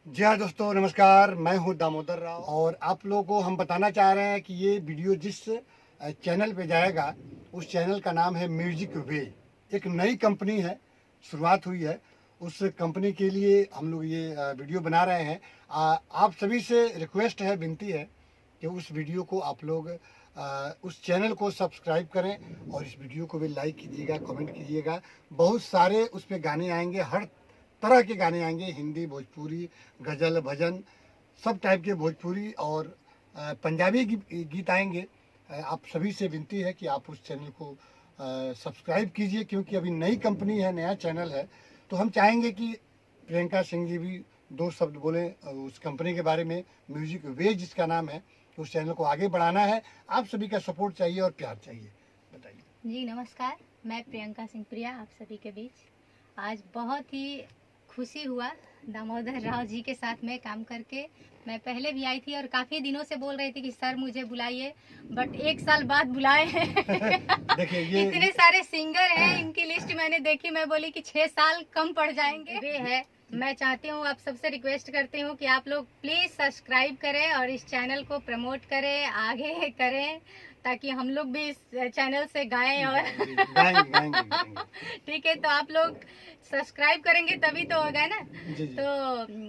जी हाँ दोस्तों, नमस्कार। मैं हूँ दामोदर राव और आप लोगों को हम बताना चाह रहे हैं कि ये वीडियो जिस चैनल पे जाएगा उस चैनल का नाम है म्यूजिक वे। एक नई कंपनी है, शुरुआत हुई है। उस कंपनी के लिए हम लोग ये वीडियो बना रहे हैं। आप सभी से रिक्वेस्ट है, विनती है कि उस वीडियो को आप लोग उस चैनल को सब्सक्राइब करें और इस वीडियो को भी लाइक कीजिएगा, कमेंट कीजिएगा। बहुत सारे उस पर गाने आएंगे, हर तरह के गाने आएंगे, हिंदी, भोजपुरी, गज़ल, भजन, सब टाइप के भोजपुरी और पंजाबी गीत आएंगे। आप सभी से विनती है कि आप उस चैनल को सब्सक्राइब कीजिए, क्योंकि अभी नई कंपनी है, नया चैनल है। तो हम चाहेंगे कि प्रियंका सिंह जी भी दो शब्द बोलें उस कंपनी के बारे में। म्यूजिक वे जिसका नाम है, उस चैनल को आगे बढ़ाना है। आप सभी का सपोर्ट चाहिए और प्यार चाहिए। बताइए। जी नमस्कार, मैं प्रियंका सिंह प्रिया आप सभी के बीच। आज बहुत ही खुशी हुआ दामोदर राव जी के साथ में काम करके। मैं पहले भी आई थी और काफ़ी दिनों से बोल रही थी कि सर मुझे बुलाइए, बट एक साल बाद बुलाए हैं। देखिए ये इतने सारे सिंगर हैं, इनकी लिस्ट मैंने देखी, मैं बोली कि 6 साल कम पड़ जाएंगे। वे है, मैं चाहती हूँ, आप सबसे रिक्वेस्ट करती हूँ कि आप लोग प्लीज़ सब्सक्राइब करें और इस चैनल को प्रमोट करें, आगे करें, ताकि हम लोग भी इस चैनल से गाएं और गाएंगे। ठीक है, तो आप लोग सब्सक्राइब करेंगे तभी तो होगा ना। जी। तो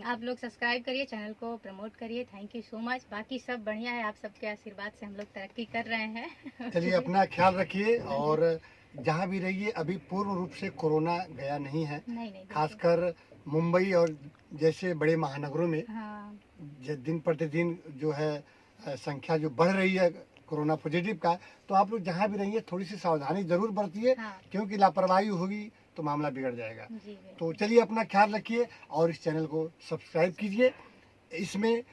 आप लोग सब्सक्राइब करिए, चैनल को प्रमोट करिए। Thank you so much. बाकी सब बढ़िया है, आप सबके आशीर्वाद से हम लोग तरक्की कर रहे हैं। चलिए, अपना ख्याल रखिए और जहाँ भी रहिए। अभी पूर्ण रूप से कोरोना गया नहीं है। नहीं, खासकर मुंबई और जैसे बड़े महानगरों में हाँ, दिन प्रतिदिन जो है संख्या जो बढ़ रही है कोरोना पॉजिटिव का, तो आप लोग जहाँ भी रहिए थोड़ी सी सावधानी जरूर बरतिए। हाँ, क्योंकि लापरवाही होगी तो मामला बिगड़ जाएगा। जी तो चलिए, अपना ख्याल रखिए और इस चैनल को सब्सक्राइब कीजिए। इसमें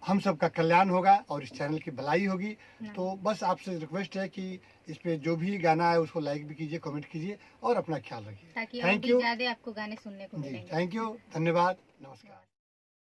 हम सबका कल्याण होगा और इस चैनल की भलाई होगी। तो बस आपसे रिक्वेस्ट है कि इस पे जो भी गाना है उसको लाइक भी कीजिए, कमेंट कीजिए और अपना ख्याल रखिए। ताकि और थैंक भी यू ज्यादा आपको गाने सुनने को जी, मिलेंगे। थैंक यू, धन्यवाद, नमस्कार।